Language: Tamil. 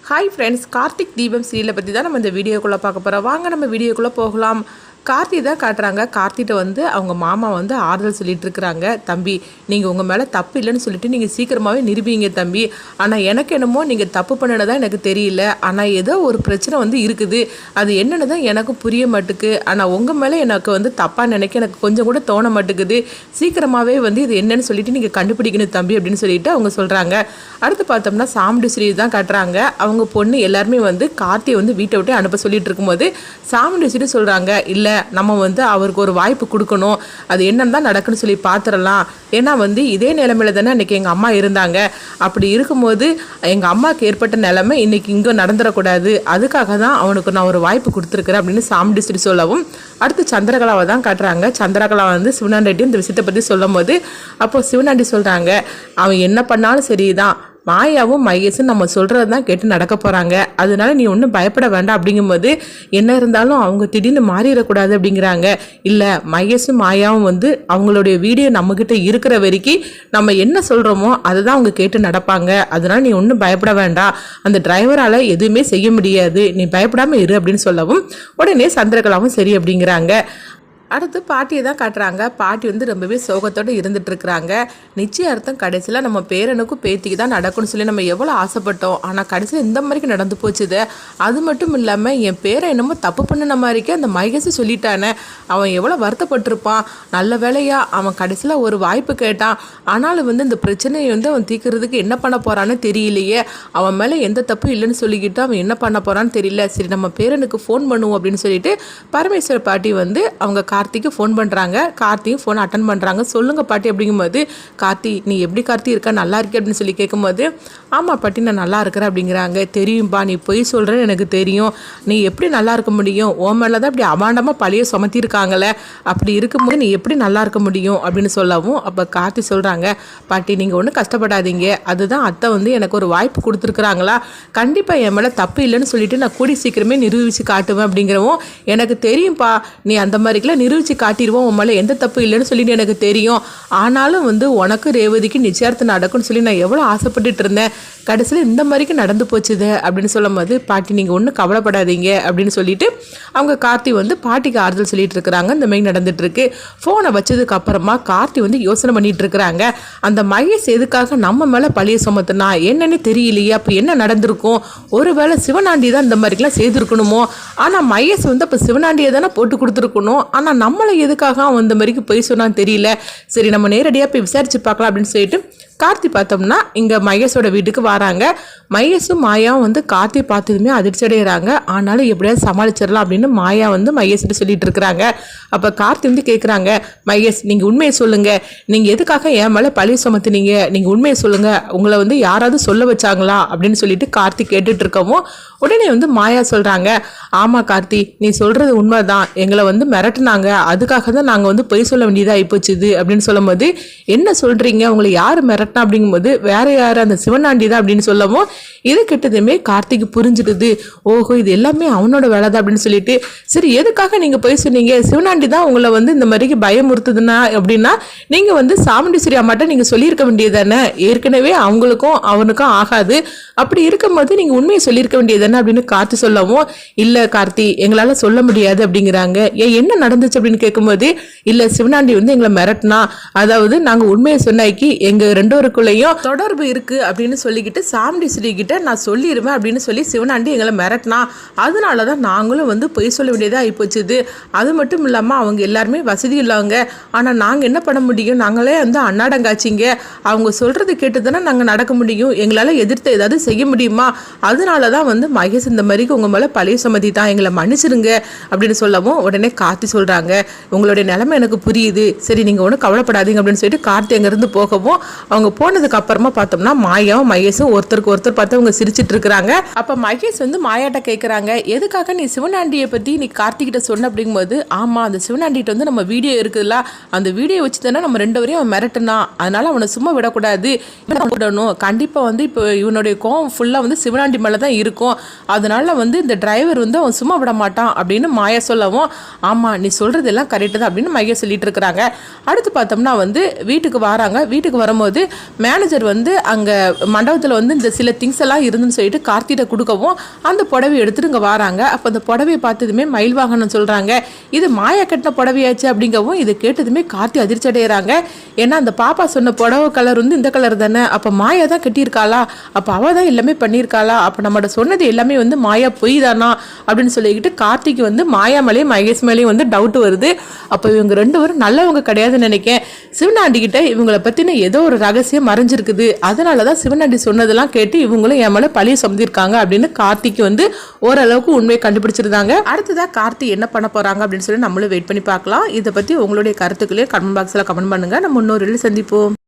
ஹாய் ஃப்ரெண்ட்ஸ், கார்த்திக் தீபம் சீரியலை பற்றி தான் நம்ம இந்த வீடியோக்குள்ளே பார்க்க போகிறோம். வாங்க நம்ம வீடியோக்குள்ளே போகலாம். கார்த்தி தான் காட்டுறாங்க. கார்த்திகிட்ட வந்து அவங்க மாமா வந்து ஆறுதல் சொல்லிட்டு இருக்கிறாங்க. தம்பி, நீங்கள் உங்கள் மேலே தப்பு இல்லைன்னு சொல்லிட்டு நீங்கள் சீக்கிரமாகவே நிரூபிங்க தம்பி. ஆனால் எனக்கு என்னமோ நீங்கள் தப்பு பண்ணினதான் எனக்கு தெரியல. ஆனால் ஏதோ ஒரு பிரச்சனை வந்து இருக்குது. அது என்னென்னு தான் எனக்கும் புரிய மாட்டுக்கு. ஆனால் உங்கள் மேலே எனக்கு வந்து தப்பாக நினைக்க எனக்கு கொஞ்சம் கூட தோண மாட்டுக்குது. சீக்கிரமாகவே வந்து இது என்னன்னு சொல்லிட்டு நீங்கள் கண்டுபிடிக்கணும் தம்பி அப்படின்னு சொல்லிட்டு அவங்க சொல்கிறாங்க. அடுத்து பார்த்தோம்னா சாமுண்டீஸ்வரி தான் காட்டுறாங்க. அவங்க பொண்ணு எல்லாருமே வந்து கார்த்தியை வந்து வீட்டை விட்டு அனுப்ப சொல்லிட்டு இருக்கும்போது சாமுண்டீஸ்வரி சொல்கிறாங்க, இல்லை நம்ம வந்து அவருக்கு ஒரு வாய்ப்பு கொடுக்கணும். அது என்னன்னு தான் நடக்குன்னு சொல்லி பார்த்துடலாம். ஏன்னா வந்து இதே நிலைமையில தானே இன்றைக்கி எங்கள் அம்மா இருந்தாங்க. அப்படி இருக்கும்போது எங்கள் அம்மாவுக்கு ஏற்பட்ட நிலைமை இன்றைக்கி இங்கே நடந்துடக்கூடாது. அதுக்காக தான் அவனுக்கு நான் ஒரு வாய்ப்பு கொடுத்துருக்குறேன் அப்படின்னு சாமுண்டீஸ்வரி சொல்லவும், அடுத்து சந்திரகலாவை தான் காட்டுறாங்க. சந்திரகலா வந்து சிவனாண்டி இந்த விஷயத்தை பற்றி சொல்லும் போது அப்போது சிவனாண்டி சொல்கிறாங்க, அவன் என்ன பண்ணாலும் சரிதான், மாயாவும் மகேஷும் நம்ம சொல்கிறது தான் கேட்டு நடக்க போகிறாங்க. அதனால நீ ஒன்றும் பயப்பட வேண்டாம். அப்படிங்கும்போது என்ன இருந்தாலும் அவங்க திடீர்னு மாறிடக்கூடாது அப்படிங்கிறாங்க. இல்லை, மகேஷும் மாயாவும் வந்து அவங்களுடைய வீடியோ நம்மக்கிட்ட இருக்கிற வரைக்கும் நம்ம என்ன சொல்கிறோமோ அதை தான் அவங்க கேட்டு நடப்பாங்க. அதனால நீ ஒன்றும் பயப்பட வேண்டாம். அந்த டிரைவரால் எதுவுமே செய்ய முடியாது. நீ பயப்படாமல் இரு அப்படின்னு சொல்லவும் உடனே சந்திரகலாவும் சரி அப்படிங்கிறாங்க. அடுத்து பாட்டியை தான் காட்டுறாங்க. பாட்டி வந்து ரொம்பவே சோகத்தோடு இருந்துட்டு இருக்கிறாங்க. நிச்சயார்த்தம் கடைசியில் நம்ம பேரனுக்கும் பேத்திக்கு தான் நடக்கும்னு சொல்லி நம்ம எவ்வளோ ஆசைப்பட்டோம். ஆனால் கடைசியில் இந்த மாதிரிக்கு நடந்து போச்சுது. அது மட்டும் இல்லாமல் என் பேரை என்னமோ தப்பு பண்ணின மாதிரிக்கே அந்த மகேஷ் சொல்லிட்டானே, அவன் எவ்வளோ வருத்தப்பட்டிருப்பான். நல்ல வேலையா அவன் கடைசியில் ஒரு வாய்ப்பு கேட்டான். ஆனாலும் வந்து இந்த பிரச்சனையை வந்து அவன் தீர்க்கறதுக்கு என்ன பண்ண போகிறான்னு தெரியலையே. அவன் மேலே எந்த தப்பும் இல்லைன்னு சொல்லிக்கிட்டு அவன் என்ன பண்ண போகிறான்னு தெரியல. சரி, நம்ம பேரனுக்கு ஃபோன் பண்ணுவோம் அப்படின்னு சொல்லிட்டு பரமேஸ்வர் பாட்டி வந்து அவங்க கார்த்திக்கு ஃபோன் பண்ணுறாங்க. கார்த்தியும் ஃபோன் அட்டன் பண்ணுறாங்க. சொல்லுங்கள் பாட்டி அப்படிங்கும்போது, கார்த்தி நீ எப்படி கார்த்தி இருக்கா, நல்லா இருக்கே அப்படின்னு சொல்லி கேட்கும்போது, ஆமாம் பாட்டி நான் நல்லா இருக்கிறேன் அப்படிங்கிறாங்க. தெரியும்பா, நீ பொய் சொல்கிறேன்னு எனக்கு தெரியும். நீ எப்படி நல்லா இருக்க முடியும்? ஓ மேலே தான் அப்படி அபாண்டமாக பழைய சுமத்திருக்காங்களே, அப்படி இருக்கும்போது நீ எப்படி நல்லா இருக்க முடியும் அப்படின்னு சொல்லவும், அப்போ கார்த்தி சொல்கிறாங்க, பாட்டி நீங்கள் ஒன்றும் கஷ்டப்படாதீங்க. அதுதான் அத்தை வந்து எனக்கு ஒரு வாய்ப்பு கொடுத்துருக்குறாங்களா, கண்டிப்பாக என் மேலே தப்பு இல்லைன்னு சொல்லிட்டு நான் கூடி சீக்கிரமே நிரூபித்து காட்டுவேன் அப்படிங்கிறவும், எனக்கு தெரியும்ப்பா நீ அந்த மாதிரிக்கெல்லாம் நிரூபித்து காட்டிடுவோம், உன் மேலே எந்த தப்பு இல்லைன்னு சொல்லிட்டு எனக்கு தெரியும். ஆனாலும் வந்து உனக்கு ரேவதிக்கு நிச்சயார்த்தம் நடக்கும்னு சொல்லி நான் எவ்வளோ ஆசைப்பட்டுட்டு இருந்தேன். கடைசியில் இந்த மாதிரிக்கு நடந்து போச்சுது அப்படின்னு சொல்லும் போது, பாட்டி நீங்கள் ஒன்றும் கவலைப்படாதீங்க அப்படின்னு சொல்லிட்டு அவங்க கார்த்தி வந்து பாட்டிக்கு ஆறுதல் சொல்லிட்டு இருக்கிறாங்க. இந்த மாதிரி நடந்துட்டு இருக்கு. ஃபோனை வச்சதுக்கு அப்புறமா கார்த்தி வந்து யோசனை பண்ணிட்டு இருக்கிறாங்க. அந்த மகேஷ் எதுக்காக நம்ம மேலே பழிய சுமத்துனா என்னன்னு தெரியலையே. அப்போ என்ன நடந்திருக்கும்? ஒருவேளை சிவனாண்டி தான் இந்த மாதிரிக்கெல்லாம் செய்திருக்கணுமோ. ஆனால் மகேஷ் வந்து அப்போ சிவனாண்டியை தானே போட்டு கொடுத்துருக்கணும். ஆனால் நம்மளை எதுக்காக அவன் இந்த மாதிரிக்கு போய் சொன்னான்னு தெரியல. சரி, நம்ம நேரடியாக போய் விசாரிச்சு பார்க்கலாம் அப்படின்னு சொல்லிட்டு கார்த்தி பார்த்தோம்னா இங்கே மகேஷோட வீட்டுக்கு வராங்க. மகேஷும் மாயாவும் வந்து கார்த்தி பார்த்ததுமே அதிர்ச்சி அடைகிறாங்க. ஆனாலும் எப்படியாவது சமாளிச்சிடலாம் அப்படின்னு மாயா வந்து மகேஷ்கிட்ட சொல்லிட்டு இருக்கிறாங்க. அப்போ கார்த்தி வந்து கேட்குறாங்க, மகேஷ் நீங்கள் உண்மையை சொல்லுங்கள், நீங்கள் எதுக்காக என் மேலே பழி சுமத்துனீங்க, நீங்கள் உண்மையை சொல்லுங்கள், உங்களை வந்து யாராவது சொல்ல வச்சாங்களா அப்படின்னு சொல்லிட்டு கார்த்தி கேட்டுட்டு இருக்கவும், உடனே வந்து மாயா சொல்கிறாங்க, ஆமாம் கார்த்தி நீ சொல்கிறது உண்மைதான், எங்களை வந்து மிரட்டுனாங்க, அதுக்காக தான் நாங்கள் வந்து பொய் சொல்ல வேண்டியதாக ஆகிப்போச்சுது அப்படின்னு சொல்லும்போது, என்ன சொல்கிறீங்க, உங்களை யார் மிரட்டினா அப்படிங்கும்போது, வேற யார், அந்த சிவனாண்டி தான் அப்படின்னு சொல்லவும், இது கிட்டதுமே கார்த்திக்கு புரிஞ்சுடுது. ஓஹோ, இது எல்லாமே அவனோட வேலை தான் அப்படின்னு சொல்லிட்டு, சரி எதுக்காக நீங்கள் பொய் சொன்னீங்க, சிவனாண்டி தான் உங்களை வந்து இந்த மாதிரிக்கு பயமுறுத்துதுன்னா அப்படின்னா நீங்கள் வந்து சாமுண்டீஸ்வரி அம்மாட்ட நீங்கள் சொல்லியிருக்க வேண்டியது தானே, ஏற்கனவே அவங்களுக்கும் அவனுக்கும் ஆகாது, அப்படி இருக்கும்போது நீங்கள் உண்மையை சொல்லியிருக்க வேண்டியது தானே அப்படின்னு கார்த்தி சொல்லவும், இல்லை கார்த்தி எங்களால் சொல்ல முடியாது அப்படிங்கிறாங்க. ஏன் என்ன நடந்துச்சு அப்படின்னு கேட்கும்போது, இல்லை சிவனாண்டி வந்து எங்களை மிரட்டினா, அதாவது நாங்கள் உண்மையை சொன்னாக்கி எங்கள் ரெண்டோருக்குள்ளேயும் தொடர்பு இருக்குது அப்படின்னு சொல்லிக்கிட்டு சாமுண்டீஸ்வரி கிட்ட நான் சொல்லிடுவேன் அப்படின்னு சொல்லி சிவனாண்டி எங்களை மிரட்டினா, அதனால தான் நாங்களும் வந்து பொய் சொல்ல வேண்டியதாக ஆகிப்போச்சுது. அது மட்டும் இல்லாமல் அவங்க எல்லாருமே வசதி இல்லாங்க. ஆனால் நாங்கள் என்ன பண்ண முடியும், நாங்களே வந்து அன்னாடங்காச்சிங்க, அவங்க சொல்கிறது கேட்டு தானே நாங்கள் நடக்க முடியும், எங்களால் எதிர்த்து ஏதாவது செய்ய முடியுமா, அதனால தான் வந்து மகேஷ் இந்த மாதிரிக்கு உங்கள் மேலே பழைய சுமதி தான், எங்களை மன்னிச்சிருங்க அப்படின்னு சொல்லவும், உடனே கார்த்தி சொல்கிறாங்க, உங்களுடைய நிலைமை எனக்கு புரியுது, சரி நீங்கள் ஒன்றும் கவலைப்படாதீங்க அப்படின்னு சொல்லிட்டு கார்த்தி அங்கேருந்து போகவும், அவங்க போனதுக்கு அப்புறமா பார்த்தோம்னா மாயாவும் மகேஷும் ஒருத்தருக்கு ஒருத்தர் பார்த்து அவங்க சிரிச்சிட்டு இருக்கிறாங்க. அப்போ மகேஷ் வந்து மாயாட்ட கேட்குறாங்க, எதுக்காக நீ சிவனாண்டியை பற்றி நீ கார்த்திகிட்ட சொன்ன அப்படிங்கும்போது, ஆமாம் அந்த சிவனாண்டிகிட்ட வந்து நம்ம வீடியோ இருக்குதுல்ல, அந்த வீடியோ வச்சு தானே நம்ம ரெண்டு வரையும் அவன் மிரட்டினா, அதனால அவனை சும்மா விடக்கூடாது, விடணும், கண்டிப்பாக வந்து இப்போ இவனுடைய கோவம் ஃபுல்லாக வந்து சிவனாண்டி மேலே தான் இருக்கும், அதனால வந்து இந்த டிரைவர் வந்து அவன் சும்மா விட மாட்டான் அப்படின்னு மாயா சொல்லவும், ஆமாம் நீ சொல்கிறது எல்லாம் கரெக்டு தான் அப்படின்னு மகேஷ் சொல்லிட்டு இருக்கிறாங்க. அடுத்து பார்த்தோம்னா வந்து வீட்டுக்கு வராங்க. வீட்டுக்கு வரும்போது மேனேஜர் வந்து அங்கே மண்டபத்தில் வந்து இந்த சில திங்ஸ் எல்லாம் இருந்துன்னு சொல்லிட்டு கார்த்திகிட்ட கொடுக்கவும் அந்த புடவை எடுத்துட்டு இங்கே வராங்க. அப்போ அந்த புடவையை பார்த்ததுமே மயில் வாகனம் சொல்கிறாங்க, இது மாயா கட்டின புடவையாச்சு அப்படிங்கவும் இதை கேட்டதுமே கார்த்தி அதிர்ச்சி அடைகிறாங்க. ஏன்னா அந்த பாப்பா சொன்ன புடவை கலர் வந்து இந்த கலர் தானே, அப்போ மாயா தான் கட்டியிருக்காளா, அப்போ அவள் தான் எல்லாமே பண்ணியிருக்காளா, அப்போ நம்மளோட சொன்னது எல்லாமே வந்து மாயா பொய் தானா அப்படின்னு சொல்லிக்கிட்டு கார்த்திக்கு வந்து மாயா மேலேயும் மகேஷ் மேலேயும் வந்து டவுட் வருது. அப்போ இவங்க 2 பேரும் நல்லவங்க கிடையாதுன்னு நினைக்கேன். சிவனாண்டி கிட்ட இவங்களை பற்றின ஏதோ ஒரு ரகசியம் மறைஞ்சிருக்குது, அதனால தான் சிவனாண்டி சொன்னதெல்லாம் கேட்டு இவங்களும் என் மேலே பழிய சுமந்திருக்காங்க அப்படின்னு கார்த்திக்கு வந்து ஓரளவுக்கு உண்மையை கண்டுபிடிச்சிருந்தாங்க. அடுத்ததாக கார்த்தி என்ன பண்ண போகிறாங்க அப்படின்னு சொல்லி நம்மளும் வெயிட் பண்ணி பார்க்கலாம். இதை பற்றி உங்களுடைய கருத்துக்களே கமெண்ட் பாக்ஸில் கமெண்ட் பண்ணுங்கள். நம்ம இன்னொரு சந்திப்போம்.